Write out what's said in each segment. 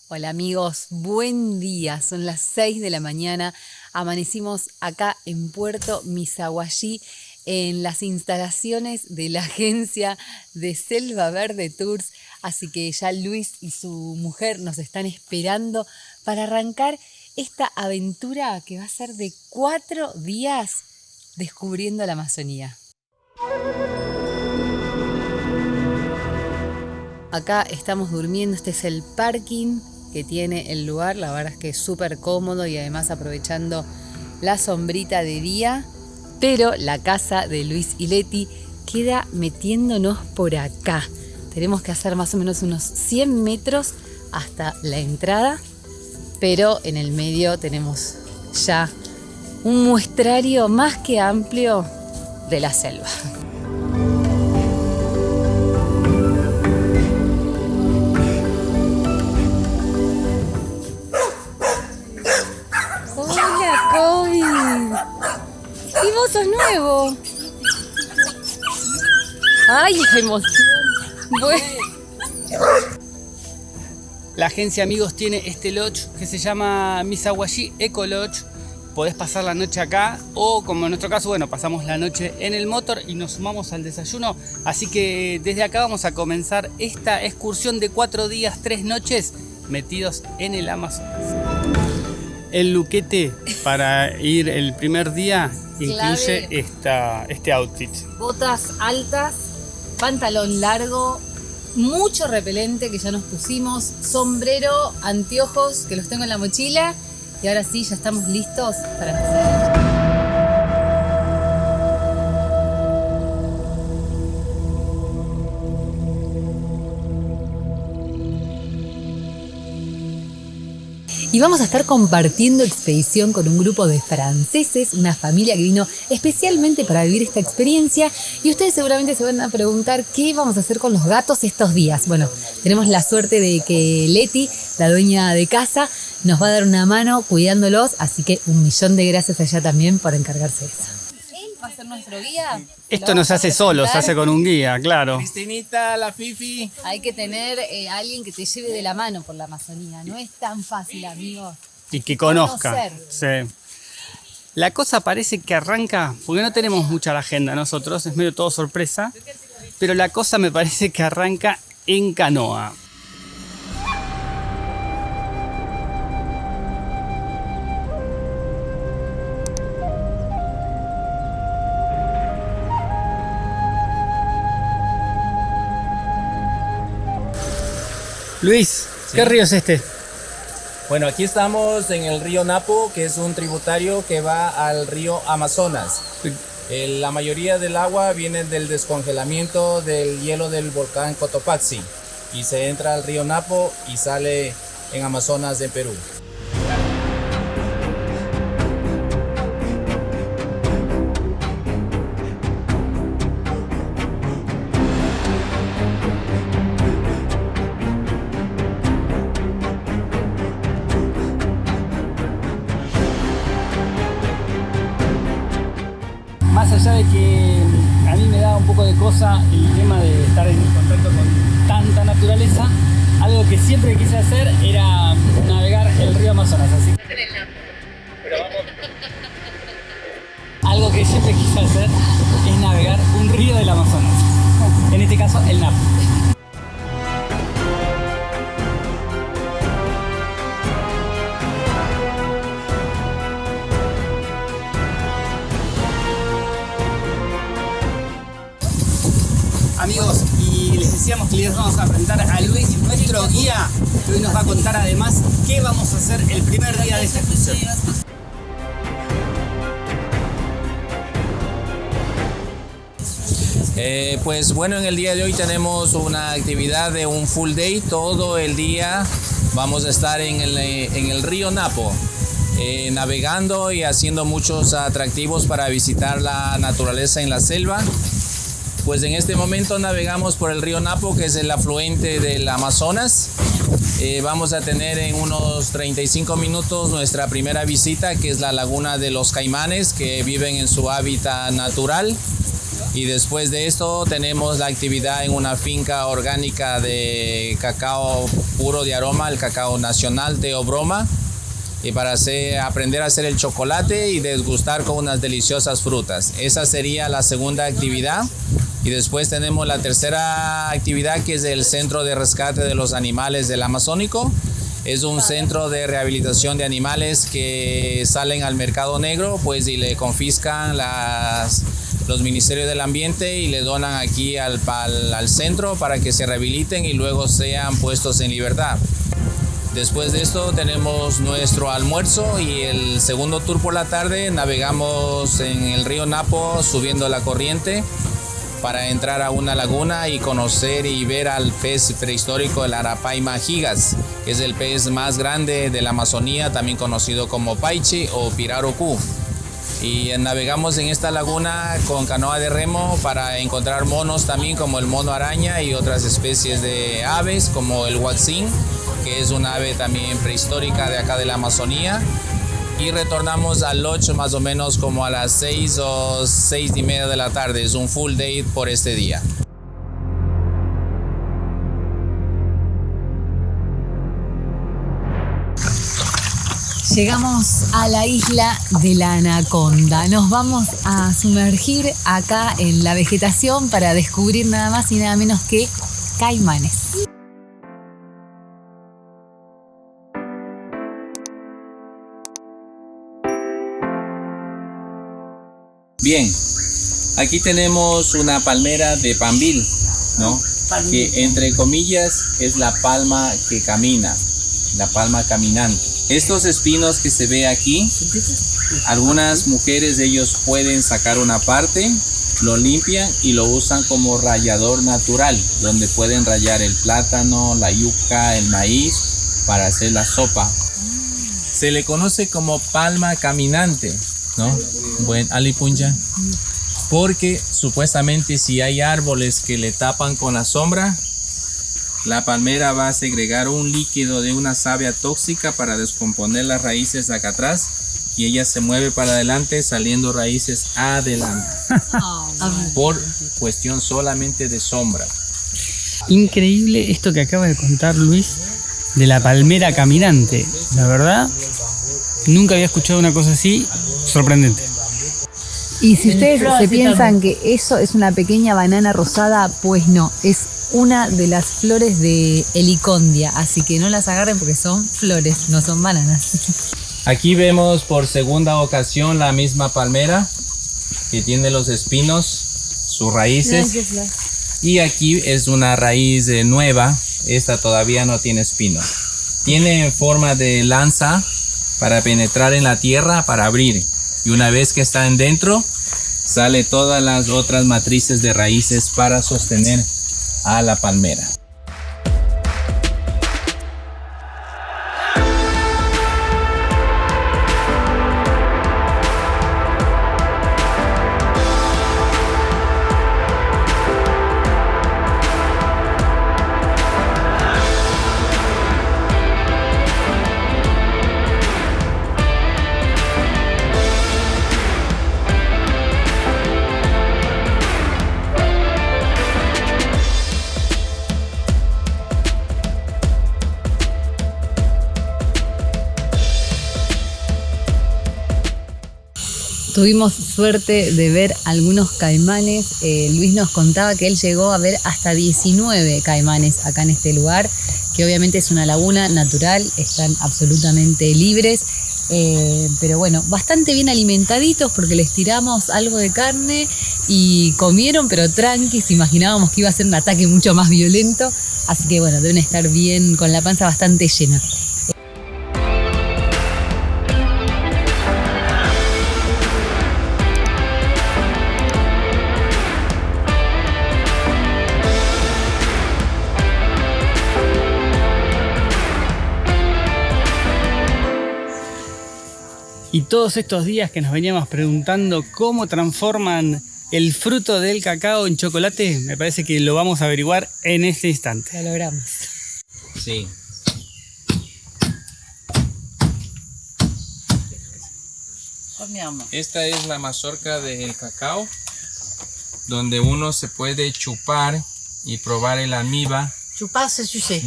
Hola amigos, buen día, son las 6 de la mañana, amanecimos acá en Puerto Misahuallí en las instalaciones de la agencia de Selva Verde Tours, así que ya Luis y su mujer nos están esperando para arrancar esta aventura que va a ser de 4 días descubriendo la Amazonía. Acá estamos durmiendo, este es el parking que tiene el lugar, la verdad es que es súper cómodo y además aprovechando la sombrita de día, pero la casa de Luis y Leti queda metiéndonos por acá. Tenemos que hacer más o menos unos 100 metros hasta la entrada, pero en el medio tenemos ya un muestrario más que amplio de la selva. ¡Y vos sos nuevo! ¡Ay, emoción! Bueno. La agencia, amigos, tiene este lodge que se llama Misahuallí Eco Lodge. Podés pasar la noche acá o, como en nuestro caso, bueno, pasamos la noche en el motor y nos sumamos al desayuno. Así que desde acá vamos a comenzar esta excursión de 4 días, 3 noches metidos en el Amazonas. El luquete para ir el primer día incluye este outfit. Botas altas, pantalón largo, mucho repelente que ya nos pusimos, sombrero, anteojos que los tengo en la mochila y ahora sí, ya estamos listos para empezar. Y vamos a estar compartiendo expedición con un grupo de franceses, una familia que vino especialmente para vivir esta experiencia. Y ustedes seguramente se van a preguntar qué vamos a hacer con los gatos estos días. Bueno, tenemos la suerte de que Leti, la dueña de casa, nos va a dar una mano cuidándolos. Así que 1.000.000 de gracias a ella también por encargarse de eso. Él va a ser nuestro guía. Esto no se hace solo, se hace con un guía, claro. Cristinita, la Fifi. Hay que tener alguien que te lleve de la mano por la Amazonía. No es tan fácil, amigos. Y que conozca. Sí. La cosa parece que arranca, porque no tenemos mucha la agenda nosotros, es medio todo sorpresa, pero la cosa me parece que arranca en canoa. Luis, ¿qué río es este? Bueno, aquí estamos en el río Napo, que es un tributario que va al río Amazonas. La mayoría del agua viene del descongelamiento del hielo del volcán Cotopaxi y se entra al río Napo y sale en Amazonas de Perú. Más allá de que a mí me da un poco de cosa el tema de estar en contacto con tanta naturaleza, algo que siempre quise hacer era navegar el río Amazonas. Así pero vamos. Algo que siempre quise hacer es navegar un río del Amazonas. En este caso, el Napo. Amigos, y les decíamos que les vamos a presentar a Luis, nuestro guía, que hoy nos va a contar además qué vamos a hacer el primer día de esta excursión. Pues bueno, en el día de hoy tenemos una actividad de un full day. Todo el día vamos a estar en el río Napo, navegando y haciendo muchos atractivos para visitar la naturaleza en la selva. Pues en este momento navegamos por el río Napo, que es el afluente del Amazonas. Vamos a tener en unos 35 minutos nuestra primera visita, que es la laguna de los caimanes, que viven en su hábitat natural. Y después de esto tenemos la actividad en una finca orgánica de cacao puro de aroma, el cacao nacional de Obroma, y para aprender a hacer el chocolate y degustar con unas deliciosas frutas. Esa sería la segunda actividad. Y después tenemos la tercera actividad, que es el Centro de Rescate de los Animales del Amazónico. Es un centro de rehabilitación de animales que salen al mercado negro, pues, y le confiscan los ministerios del ambiente y le donan aquí al centro para que se rehabiliten y luego sean puestos en libertad. Después de esto tenemos nuestro almuerzo y el segundo tour por la tarde navegamos en el río Napo subiendo la corriente para entrar a una laguna y conocer y ver al pez prehistórico, el Arapaima gigas, que es el pez más grande de la Amazonía, también conocido como paiche o pirarucú. Y navegamos en esta laguna con canoa de remo para encontrar monos también, como el mono araña y otras especies de aves como el huaxín, que es una ave también prehistórica de acá de la Amazonía. Y retornamos al lodge más o menos como a las 6 o 6:30 de la tarde. Es un full day por este día. Llegamos a la isla de la Anaconda. Nos vamos a sumergir acá en la vegetación para descubrir nada más y nada menos que caimanes. Bien, aquí tenemos una palmera de pambil, ¿no? Que entre comillas es la palma que camina, la palma caminante. Estos espinos que se ve aquí, algunas mujeres de ellos pueden sacar una parte, lo limpian y lo usan como rallador natural, donde pueden rallar el plátano, la yuca, el maíz para hacer la sopa. Se le conoce como palma caminante, ¿no? Buen alipunja. Porque supuestamente si hay árboles que le tapan con la sombra, la palmera va a segregar un líquido de una savia tóxica para descomponer las raíces acá atrás y ella se mueve para adelante saliendo raíces adelante por cuestión solamente de sombra. Increíble esto que acaba de contar Luis de la palmera caminante. La verdad, nunca había escuchado una cosa así, sorprendente. Y si ustedes se piensan que eso es una pequeña banana rosada, pues no, es una de las flores de helicondia, así que no las agarren porque son flores, no son bananas. Aquí vemos por segunda ocasión la misma palmera que tiene los espinos, sus raíces. Y aquí es una raíz nueva, esta todavía no tiene espinos. Tiene forma de lanza para penetrar en la tierra, para abrir. Y una vez que están dentro, sale todas las otras matrices de raíces para sostener a la palmera. Tuvimos suerte de ver algunos caimanes. Luis nos contaba que él llegó a ver hasta 19 caimanes acá en este lugar, que obviamente es una laguna natural, están absolutamente libres, pero bueno, bastante bien alimentaditos porque les tiramos algo de carne y comieron, pero tranquis, imaginábamos que iba a ser un ataque mucho más violento, así que bueno, deben estar bien, con la panza bastante llena. Y todos estos días que nos veníamos preguntando cómo transforman el fruto del cacao en chocolate, me parece que lo vamos a averiguar en este instante. Lo logramos. Sí. Esta es la mazorca del cacao. donde uno se puede chupar y probar el amiba. Chupar, c'est sucer.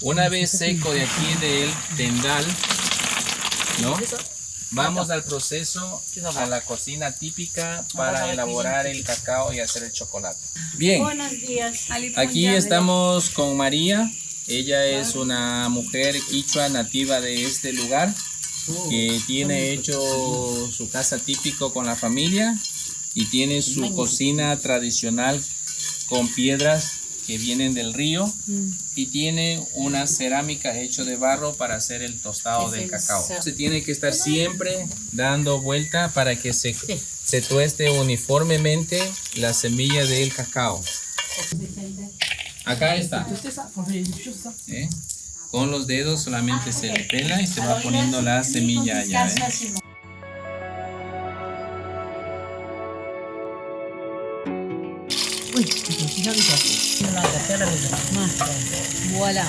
Una vez seco de aquí del tendal, ¿no? Vamos al proceso, a la cocina típica para elaborar el cacao y hacer el chocolate. Bien, Buenos días. aquí estamos con María. Ella es una mujer quichua nativa de este lugar que tiene hecho su casa típico con la familia y tiene su cocina tradicional con piedras que vienen del río y tiene una cerámica hecha de barro para hacer el tostado del cacao. Se tiene que estar siempre dando vuelta para que se tueste uniformemente la semilla del cacao. Acá está. ¿Eh? Con los dedos solamente se le pela y se va poniendo la semilla allá. Voilà.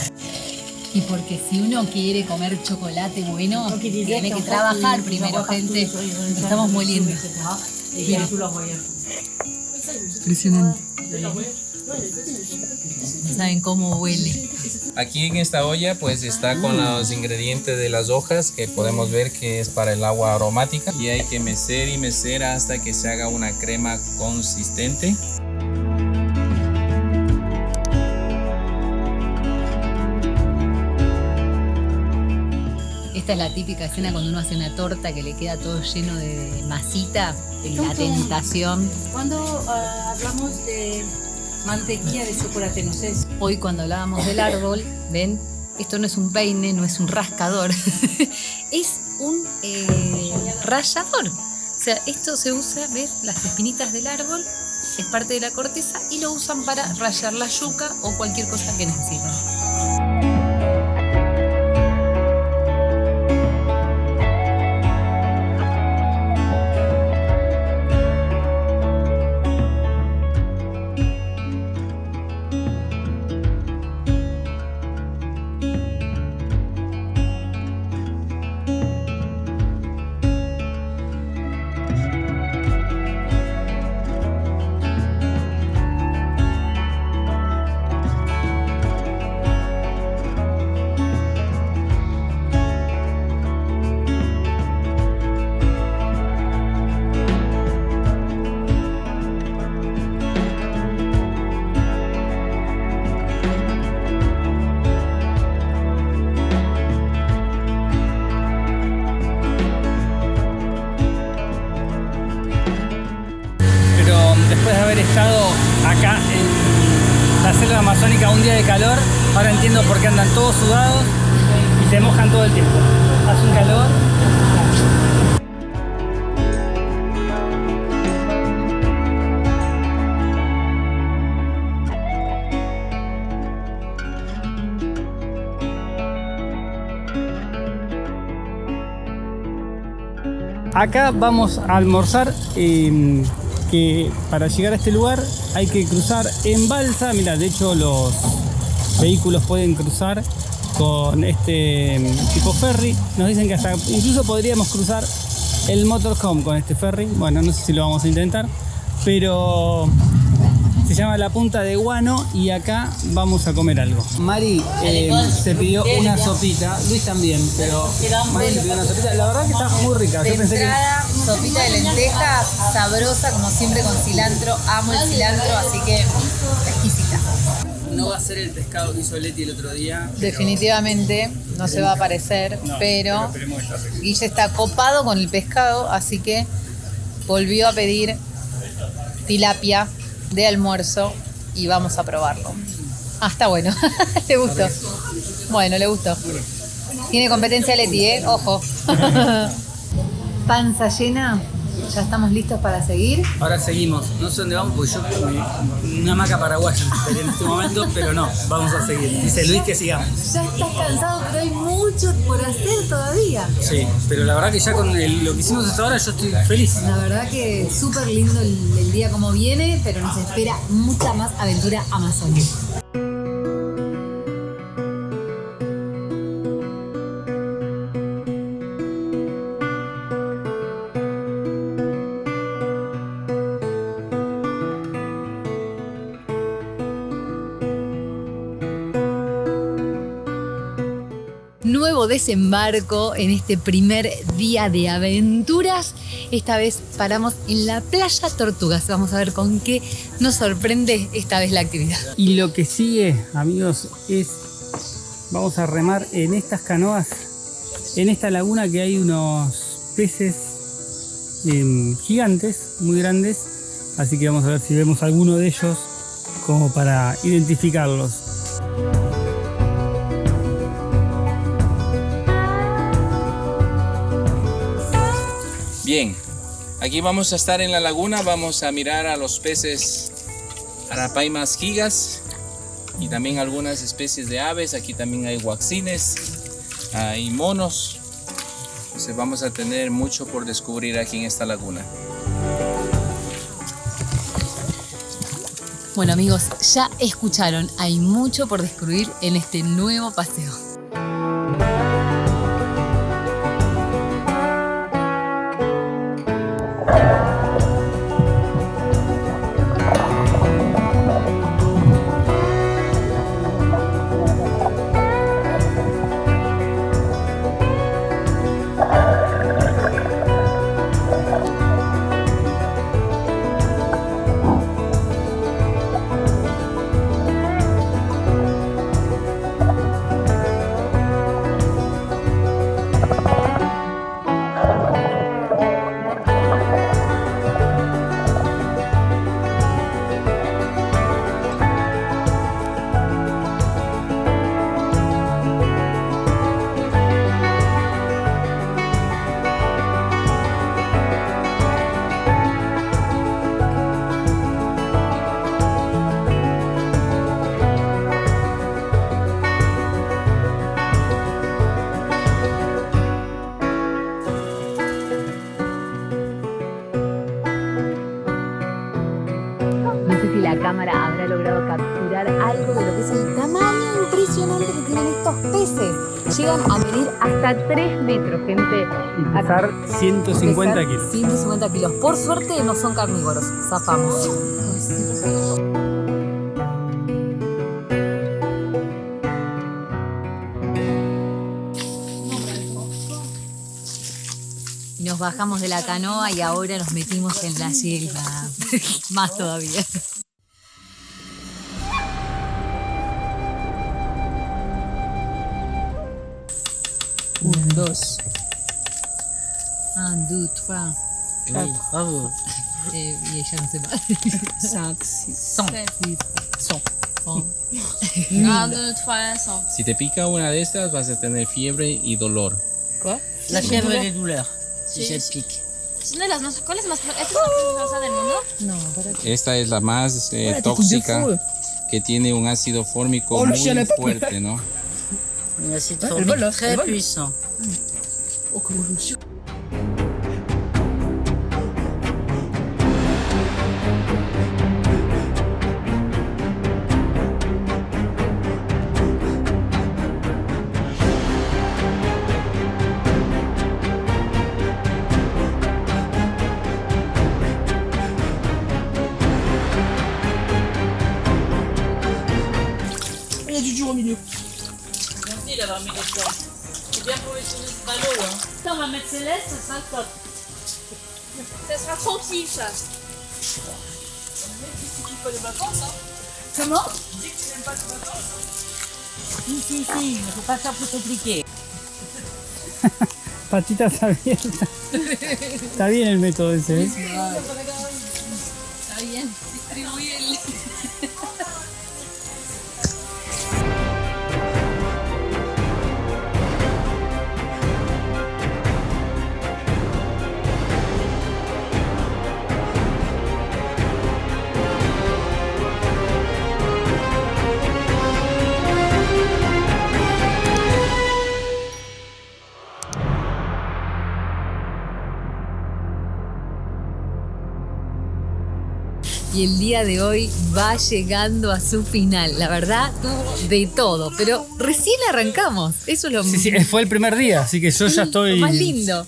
Y porque si uno quiere comer chocolate bueno, tiene que trabajar primero, gente. Estamos moliendo. Mira. Impresionante. No saben cómo huele. Aquí en esta olla pues está con los ingredientes de las hojas que podemos ver que es para el agua aromática y hay que mecer y mecer hasta que se haga una crema consistente. Esta es la típica escena cuando uno hace una torta que le queda todo lleno de masita, la tentación. Cuando hablamos de mantequilla de chocolate, no sé. Hoy cuando hablábamos del árbol, ven, esto no es un peine, no es un rascador, es un rallador. O sea, esto se usa, ves, las espinitas del árbol, es parte de la corteza y lo usan para rallar la yuca o cualquier cosa que necesiten. Después de haber estado acá en la selva amazónica un día de calor, ahora entiendo por qué andan todos sudados y se mojan todo el tiempo. Hace un calor. Acá vamos a almorzar. Que para llegar a este lugar hay que cruzar en balsa. Mira, de hecho los vehículos pueden cruzar con este tipo ferry. Nos dicen que hasta incluso podríamos cruzar el motorhome con este ferry. Bueno, no sé si lo vamos a intentar, pero se llama La Punta de Guano y acá vamos a comer algo. Mari se pidió una sopita, Luis también, pero Mari se pidió una sopita. La verdad que está muy rica. De entrada, sopita de lentejas, sabrosa como siempre con cilantro. Amo el cilantro, así que exquisita. No va a ser el pescado que hizo Leti el otro día. Definitivamente no se va a parecer, pero Guille está copado con el pescado, así que volvió a pedir tilapia de almuerzo y vamos a probarlo. Ah, está bueno. Le gustó. Bueno, le gustó. Tiene competencia Leti, ojo. Panza llena. Ya estamos listos para seguir. Ahora seguimos. No sé dónde vamos porque yo una hamaca paraguaya en este momento, pero no, vamos a seguir. Dice Luis que sigamos. Ya estás cansado, pero hay mucho por hacer todavía. Sí, pero la verdad que ya con lo que hicimos hasta ahora yo estoy feliz. La verdad que súper lindo el día como viene, pero nos espera mucha más aventura amazónica. nuevo desembarco en este primer día de aventuras. Esta vez paramos en la playa Tortugas. Vamos a ver con qué nos sorprende esta vez la actividad. Y lo que sigue, amigos, es vamos a remar en estas canoas, en esta laguna que hay unos peces gigantes, muy grandes. Así que vamos a ver si vemos alguno de ellos como para identificarlos. Bien, aquí vamos a estar en la laguna, vamos a mirar a los peces Arapaimas gigas y también algunas especies de aves. Aquí también hay huaxines, hay monos. Entonces vamos a tener mucho por descubrir aquí en esta laguna. Bueno amigos, ya escucharon, hay mucho por descubrir en este nuevo paseo. La cámara habrá logrado capturar algo de lo que es el tamaño impresionante que tienen estos peces. Llegan a medir hasta 3 metros, gente. Y pesar 150 kilos. 150 kilos. Por suerte no son carnívoros. Zafamos. Nos bajamos de la canoa y ahora nos metimos en la selva. Más todavía. 1, 2. 1, 2, 3. 4. Bravo. Y ella no se va. 5, 6, 7, 100. 1, 2, 3, 100. Si te pica una de estas vas a tener fiebre y dolor. Quoi? La fièvre des douleurs, si Sí, je sí. te pique. Es una de las más... ¿Cuál es más... ¿Esta es la más peligrosa del mundo? No, para qué. Esta es la más tóxica, que tiene un ácido fórmico muy fuerte, ¿no? Un acide Elle formique vole, elle très vole. puissant. Il y a du jour au milieu. Merci d'avoir mis les fleurs. C'est bien pour les touristes ballot, hein. Ça, on va mettre céleste, ça sera top. Ça sera tranquille, ça. Comment? Si, si, si, il ne faut pas faire plus compliqué. Patitas abiertas. Está bien el método ese, ¿eh? Está bien, distribuye el... Y el día de hoy va llegando a su final. La verdad, tuvo de todo, pero recién arrancamos. Eso es lo Sí, fue el primer día, así que yo ya estoy lo más lindo.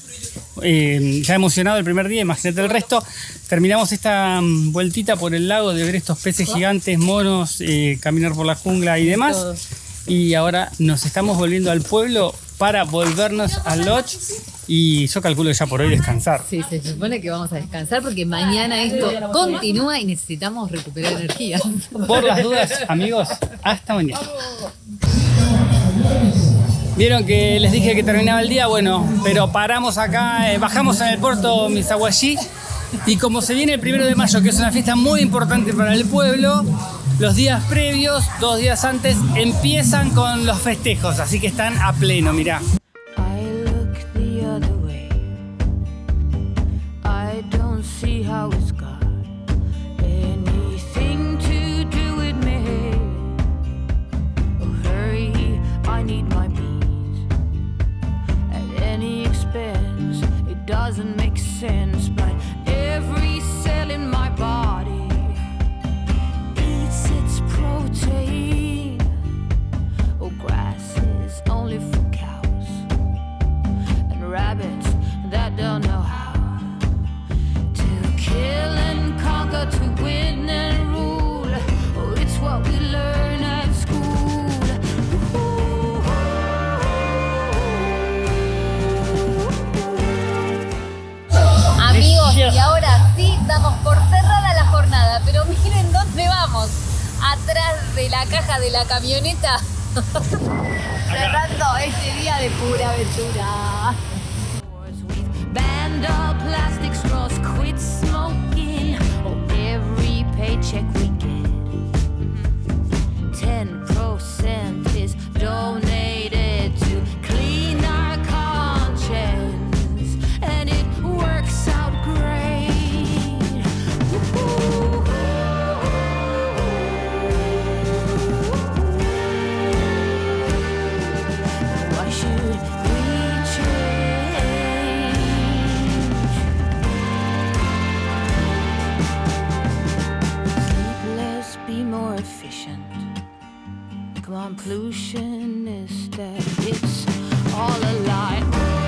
ya emocionado el primer día, imagínate el resto. Terminamos esta vueltita por el lago de ver estos peces gigantes, monos, caminar por la jungla y demás. Todo. Y ahora nos estamos volviendo al pueblo para volvernos al lodge y yo calculo ya por hoy descansar. Sí, se supone que vamos a descansar porque mañana esto continúa y necesitamos recuperar energía. Por las dudas, amigos, hasta mañana. Vieron que les dije que terminaba el día, bueno, pero paramos acá, bajamos en el puerto Misawashi y como se viene el 1 de mayo, que es una fiesta muy importante para el pueblo, los días previos, 2 días antes, empiezan con los festejos, así que están a pleno, mirá. Doesn't make sense, but every cell in my body eats its protein. Oh, grass is only for cows and rabbits that don't know how to kill and conquer, to win and rule. Oh, it's what we learn at school. Amigos, y ahora sí damos por cerrada la jornada, pero miren dónde vamos, atrás de la caja de la camioneta, cerrando este día de pura aventura. Banned all plastic straws, quit smoking. Oh, every paycheck we get, 10% is donated to clean our conscience, and it works out great. Why should we change? Sleep less, be more efficient. Come on, pollution is that it's all a lie.